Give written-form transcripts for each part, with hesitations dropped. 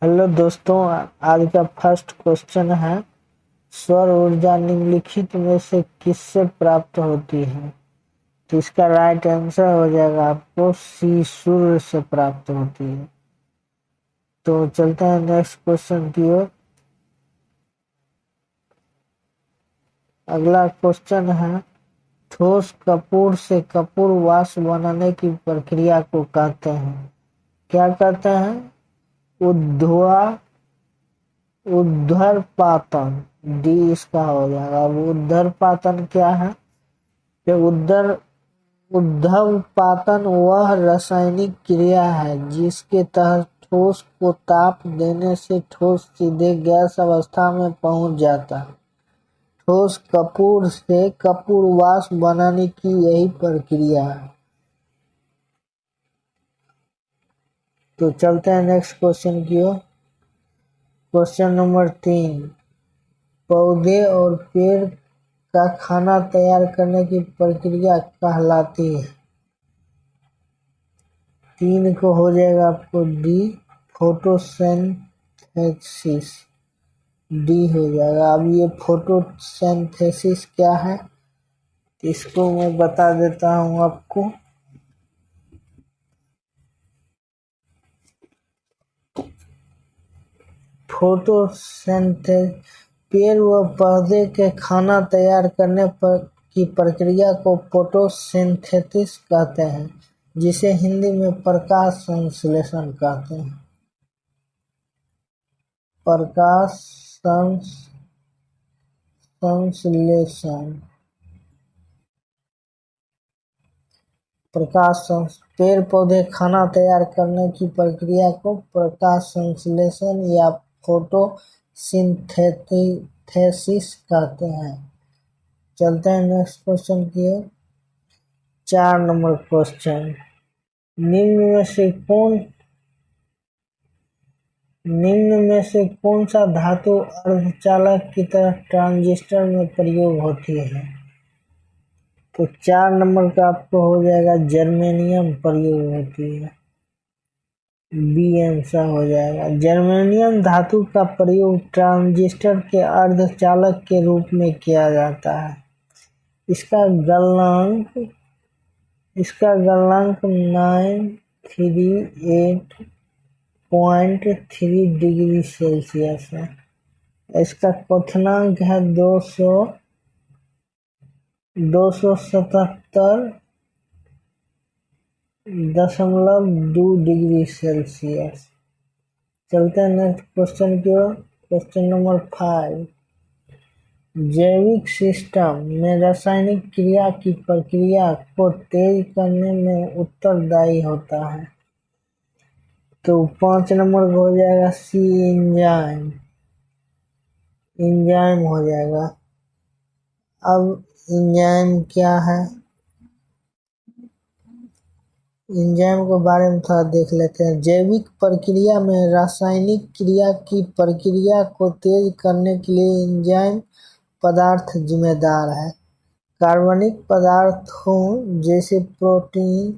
Hello दोस्तों। आज का फर्स्ट क्वेश्चन है, सौर ऊर्जा निम्नलिखित में से किससे प्राप्त होती है? तो इसका राइट आंसर हो जाएगा आपको सी, सूर्य से प्राप्त होती है। तो चलते हैं नेक्स्ट क्वेश्चन की ओर। अगला क्वेश्चन है, ठोस कपूर से कपूर वाष्प बनाने की प्रक्रिया को कहते हैं, क्या कहते हैं? उद्ध्वा ऊर्ध्वपातन। डी इसका हो जाएगा। अब ऊर्ध्वपातन क्या है? कि ऊर्ध्वपातन वह रासायनिक क्रिया है जिसके तहत ठोस को ताप देने से ठोस सीधे गैस अवस्था में पहुंच जाता है। ठोस कपूर से कपूर वाष्प बनाने की यही प्रक्रिया है। तो चलते हैं नेक्स्ट क्वेश्चन की ओर। क्वेश्चन नंबर 3, पौधे और पेड़ का खाना तैयार करने की प्रक्रिया कहलाती है। 3 को हो जाएगा आपको डी, फोटोसिंथेसिस। डी हो जाएगा। अब ये फोटोसिंथेसिस क्या है इसको मैं बता देता हूँ आपको। फोटोसिंथेसिस पेड़ व पौधे के खाना तैयार करने की प्रक्रिया को फोटोसिंथेसिस कहते हैं, जिसे हिंदी में प्रकाश संश्लेषण कहते हैं। प्रकाश संश्लेषण। पेड़ पौधे खाना तैयार करने की प्रक्रिया को प्रकाश संश्लेषण या फोटोसिंथेसिस कहते हैं। चलते हैं नेक्स्ट क्वेश्चन की ओर। 4 नंबर क्वेश्चन, निम्न में से कौन सा धातु अर्धचालक की तरह ट्रांजिस्टर में प्रयोग होती है? तो 4 नंबर का आपको हो जाएगा जर्मेनियम प्रयोग होती है। बी आंसर हो जाएगा। जर्मेनियम धातु का प्रयोग ट्रांजिस्टर के अर्धचालक के रूप में किया जाता है। इसका गलनांक 938.3 डिग्री सेल्सियस है। इसका क्वथनांक है 277.2 डिग्री सेल्सियस। चलते हैं नेक्स्ट क्वेश्चन की ओर। क्वेश्चन नंबर 5, जैविक सिस्टम में रासायनिक क्रिया की प्रक्रिया को तेज करने में उत्तरदायी होता है। तो 5 नंबर को हो जाएगा सी, एंजाइम हो जाएगा। अब एंजाइम क्या है, एंजाइम के बारे में थोड़ा देख लेते हैं। जैविक प्रक्रिया में रासायनिक क्रिया की प्रक्रिया को तेज करने के लिए एंजाइम पदार्थ जिम्मेदार है। कार्बनिक पदार्थों जैसे प्रोटीन,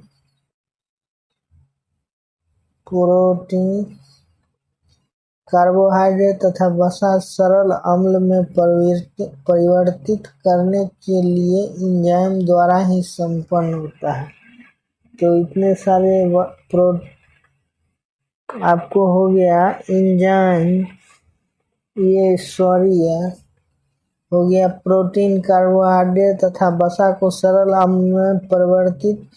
कार्बोहाइड्रेट तथा वसा सरल अम्ल में परिवर्तित करने के लिए एंजाइम द्वारा ही संपन्न होता है। तो इतने सारे आपको हो गया एंजाइम, ये सॉरी है, हो गया प्रोटीन, कार्बोहाइड्रेट तथा वसा को सरल अम्ल में परिवर्तित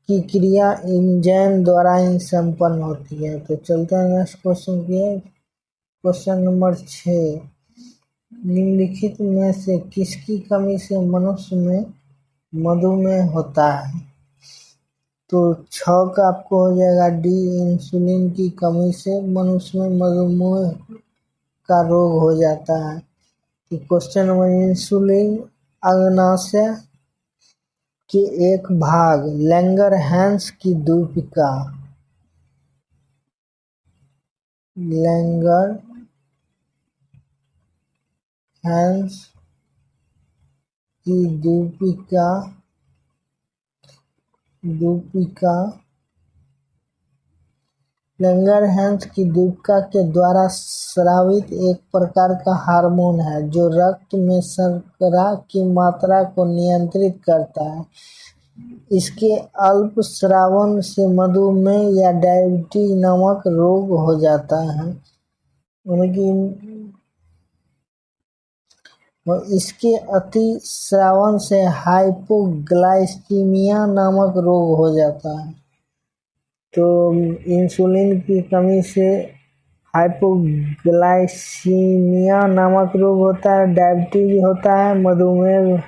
की क्रिया एंजाइम द्वारा ही संपन्न होती है। तो चलते हैं नेक्स्ट क्वेश्चन की। क्वेश्चन नंबर 6, निम्नलिखित में से किसकी कमी से मनुष्य में मधुमेह होता है? तो 6 का आपको हो जाएगा डी, इंसुलिन की कमी से मनुष्य में मधुमेह का रोग हो जाता है। तो क्वेश्चन नंबर, इंसुलिन अग्नाशय के एक भाग लैंगरहैंस की द्वीपिका लैंगरहैंस की दीपिका के द्वारा स्रावित एक प्रकार का हार्मोन है जो रक्त में शर्करा की मात्रा को नियंत्रित करता है। इसके अल्प स्रावन से मधुमेह या डायबिटीज नामक रोग हो जाता है। इसके अति स्रावन से हाइपोग्लाइसीमिया नामक रोग हो जाता है। तो इंसुलिन की कमी से हाइपोग्लाइसीमिया नामक रोग होता है, डायबिटीज होता है, मधुमेह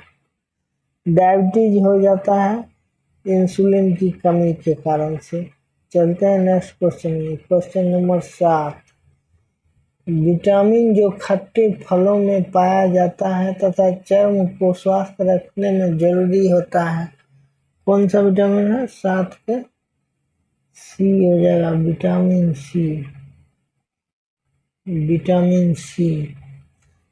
डायबिटीज हो जाता है इंसुलिन की कमी के कारण से। चलते हैं नेक्स्ट क्वेश्चन में। Question number 7। विटामिन जो खट्टे फलों में पाया जाता है तथा चर्म को स्वस्थ रखने में जरूरी होता है, कौन सा विटामिन है? 7 के सी हो जाएगा, vitamin C. Vitamin C,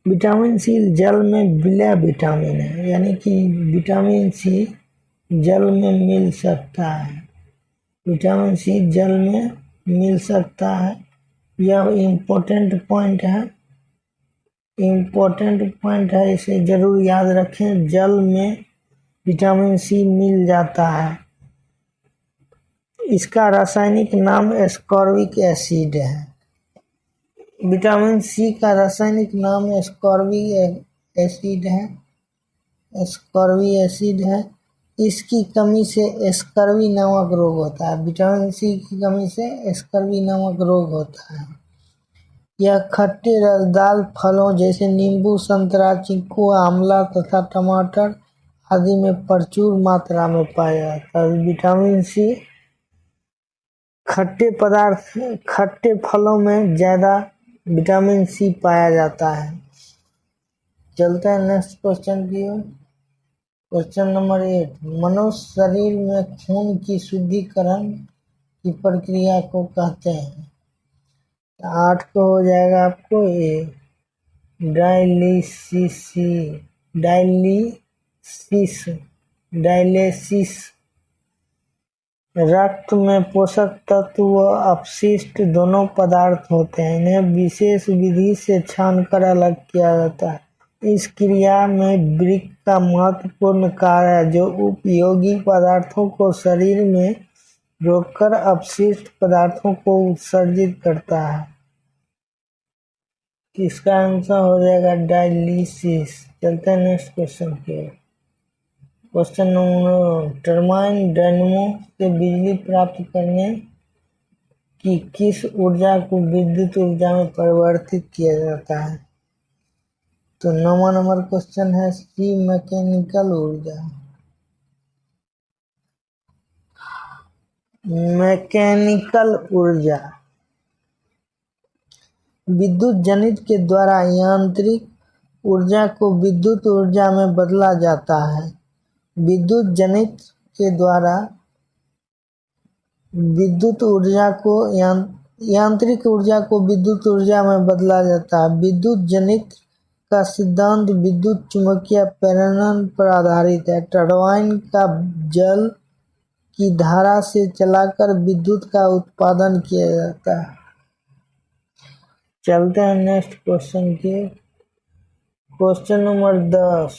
vitamin C जल में विलय विटामिन है, यानी कि विटामिन सी जल में मिल सकता है। विटामिन सी जल में मिल सकता है, यह इम्पोर्टेंट पॉइंट है। इम्पोर्टेंट पॉइंट है, इसे जरूर याद रखें। जल में विटामिन सी मिल जाता है। इसका रासायनिक नाम एस्कॉर्बिक एसिड है। विटामिन सी का रासायनिक नाम एस्कॉर्बिक एसिड है। एस्कॉर्बिक एसिड है। इसकी कमी से एस्कर्वी नामक रोग होता है। विटामिन सी की कमी से एस्कर्वी नामक रोग होता है। यह खट्टे रसदार फलों जैसे नींबू, संतरा, चीकू, आंवला तथा टमाटर आदि में प्रचुर मात्रा में पाया जाता है। विटामिन सी खट्टे फलों में ज्यादा विटामिन सी पाया जाता है। चलते हैं नेक्स्ट क्वेश्चन की ओर। Question number 8। मनुष्य शरीर में खून की शुद्धिकरण की प्रक्रिया को कहते हैं। 8 को हो जाएगा आपको ए, डायलिसिस। रक्त में पोषक तत्व व अपशिष्ट दोनों पदार्थ होते हैं। इन्हें विशेष विधि से छानकर अलग किया जाता है। इस क्रिया में वृक्क का महत्वपूर्ण कार्य है, जो उपयोगी पदार्थों को शरीर में रोककर अपशिष्ट पदार्थों को उत्सर्जित करता है। इसका आंसर हो जाएगा डायलिसिस। चलते हैं नेक्स्ट क्वेश्चन की ओर। Question number. टरबाइन डायनेमो से बिजली प्राप्त करने की किस ऊर्जा को विद्युत ऊर्जा में परिवर्तित किया जाता है? तो 9वां नंबर क्वेश्चन है सी, मैकेनिकल ऊर्जा। मैकेनिकल ऊर्जा विद्युत जनित के द्वारा यांत्रिक ऊर्जा को विद्युत ऊर्जा में बदला जाता है। विद्युत जनित के द्वारा विद्युत ऊर्जा को यांत्रिक ऊर्जा को विद्युत ऊर्जा में बदला जाता है। विद्युत जनित का सिद्धांत विद्युत चुम्बकीय प्रेरण पर आधारित है। टरबाइन का जल की धारा से चलाकर विद्युत का उत्पादन किया जाता है। चलते हैं नेक्स्ट क्वेश्चन के। Question number 10।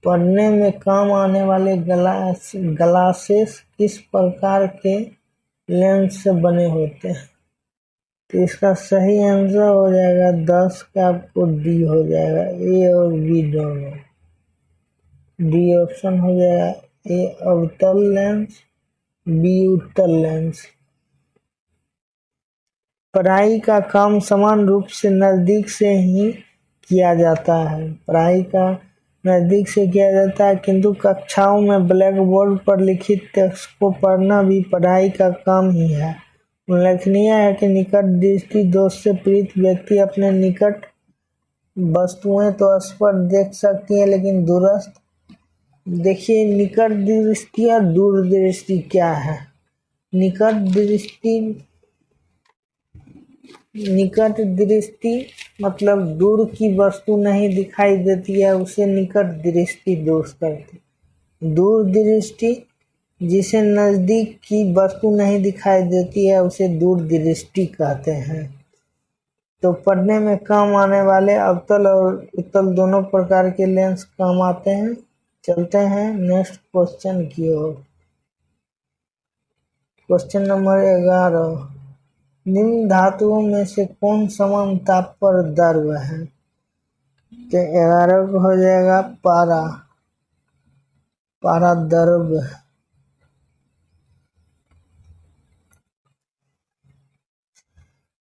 पढ़ने में काम आने वाले ग्लासेस किस प्रकार के लेंस से बने होते हैं? तो इसका सही आंसर हो जाएगा 10 का आपको डी हो जाएगा, ए और बी दोनों। डी ऑप्शन हो जाएगा। ए अवतल लेंस, बी उत्तल लेंस। पढ़ाई का काम समान रूप से नजदीक से ही किया जाता है। पढ़ाई का नजदीक से किया जाता है, किंतु कक्षाओं में ब्लैक बोर्ड पर लिखित टेक्स्ट को पढ़ना भी पढ़ाई का काम ही है। उल्लेखनीय है कि निकट दृष्टि दोष से पीड़ित व्यक्ति अपने निकट वस्तुएं तो स्पष्ट देख सकती है, लेकिन दूरस्थ। देखिए, निकट दृष्टि और दूरदृष्टि क्या है। निकट दृष्टि मतलब दूर की वस्तु नहीं दिखाई देती है, उसे निकट दृष्टि दोष करते। दूर दृष्टि जिसे नजदीक की वस्तु नहीं दिखाई देती है उसे दूरदृष्टि कहते हैं। तो पढ़ने में काम आने वाले अवतल और उत्तल दोनों प्रकार के लेंस काम आते हैं। चलते हैं नेक्स्ट क्वेश्चन की ओर। क्वेश्चन नंबर 11, निम्न धातुओं में से कौन समान ताप पर द्रव है? तो 11 को हो जाएगा पारा। पारा द्रव है।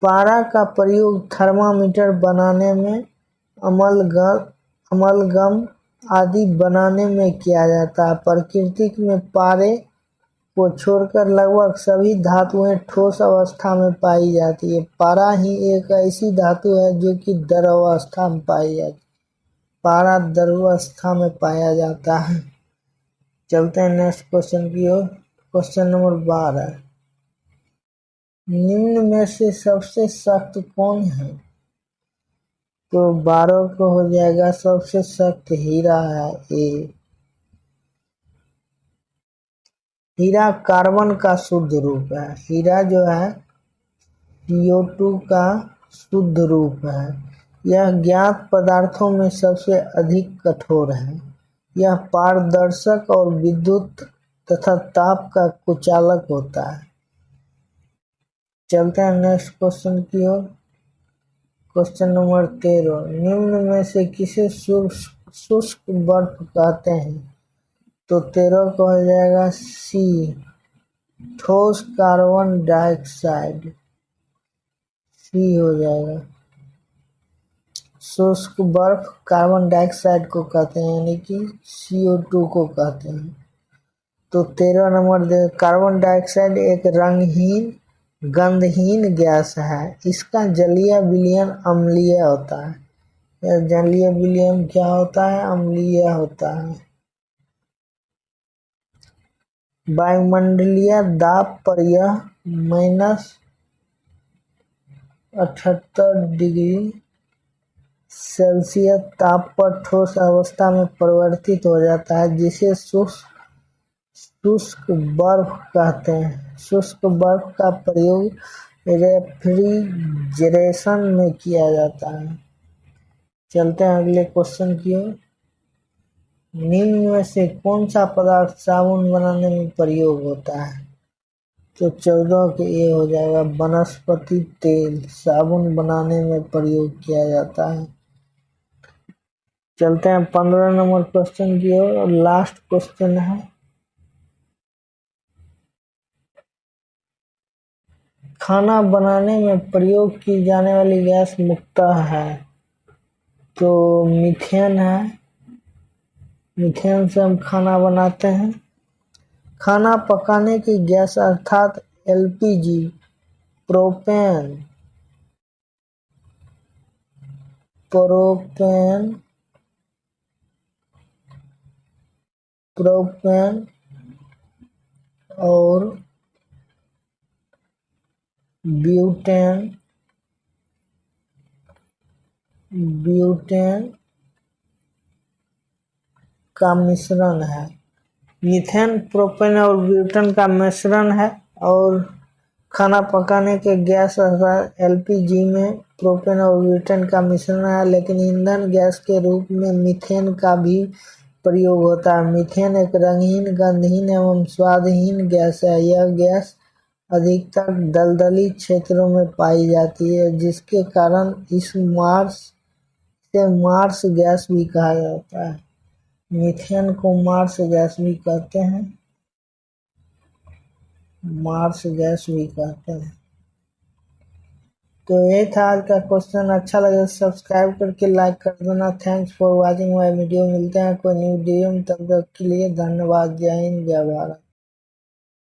पारा का प्रयोग थर्मामीटर बनाने में, अमलगम आदि बनाने में किया जाता है। प्रकृति में पारे को छोड़कर लगभग सभी धातुएं ठोस अवस्था में पाई जाती है। पारा ही एक ऐसी धातु है जो कि द्रवावस्था में पाई जाती है। पारा द्रवावस्था में पाया जाता है। चलते हैं नेक्स्ट क्वेश्चन की ओर। क्वेश्चन नंबर 12, निम्न में से सबसे सख्त कौन है? तो 12 को हो जाएगा सबसे सख्त हीरा है। हीरा कार्बन का शुद्ध रूप है। हीरा जो है CO2 का शुद्ध रूप है। यह ज्ञात पदार्थों में सबसे अधिक कठोर है। यह पारदर्शक और विद्युत तथा ताप का कुचालक होता है। चलते हैं नेक्स्ट क्वेश्चन की ओर। क्वेश्चन नंबर 13, निम्न में से किसे शुष्क बर्फ कहते हैं? तो 13 को हो जाएगा सी, ठोस कार्बन डाइऑक्साइड। सी हो जाएगा। शुष्क बर्फ कार्बन डाइऑक्साइड को कहते हैं, यानी कि CO2 को कहते हैं। तो 13 नंबर कार्बन डाइऑक्साइड एक रंगहीन गंधहीन गैस है। इसका जलीय विलयन अम्लीय होता है। यह जलीय विलयन क्या होता है? अम्लीय होता है। वायुमंडलीय दाब पर यह -78 डिग्री सेल्सियस ताप पर ठोस अवस्था में परिवर्तित हो जाता है, जिसे शुष्क बर्फ कहते हैं। शुष्क बर्फ का प्रयोग रेफ्रिजरेशन में किया जाता है। चलते हैं अगले क्वेश्चन की ओर। निम्न में से कौन सा पदार्थ साबुन बनाने में प्रयोग होता है? तो 14 के ये हो जाएगा वनस्पति तेल साबुन बनाने में प्रयोग किया जाता है। चलते हैं 15 नंबर क्वेश्चन की ओर और लास्ट क्वेश्चन है, खाना बनाने में प्रयोग की जाने वाली गैस मुख्यतः है। तो मीथेन है। मीथेन से हम खाना बनाते हैं। खाना पकाने की गैस अर्थात LPG, प्रोपेन और ब्यूटेन का मिश्रण है। मीथेन प्रोपेन और ब्यूटेन का मिश्रण है और खाना पकाने के गैस अर्थात LPG में प्रोपेन और ब्यूटेन का मिश्रण है, लेकिन ईंधन गैस के रूप में मीथेन का भी प्रयोग होता है। मीथेन एक रंगहीन गंधहीन एवं स्वादहीन गैस है। यह गैस अधिकतर दलदली क्षेत्रों में पाई जाती है, जिसके कारण इसे मार्स गैस भी कहा जाता है। मीथेन को मार्स गैस भी कहते हैं। तो ये था आज का क्वेश्चन। अच्छा लगे सब्सक्राइब करके लाइक कर देना। Thanks for watching my video. मिलते हैं कोई न्यू वीडियो में, तब तक के लिए धन्यवाद। जय हिंद, जय भारत।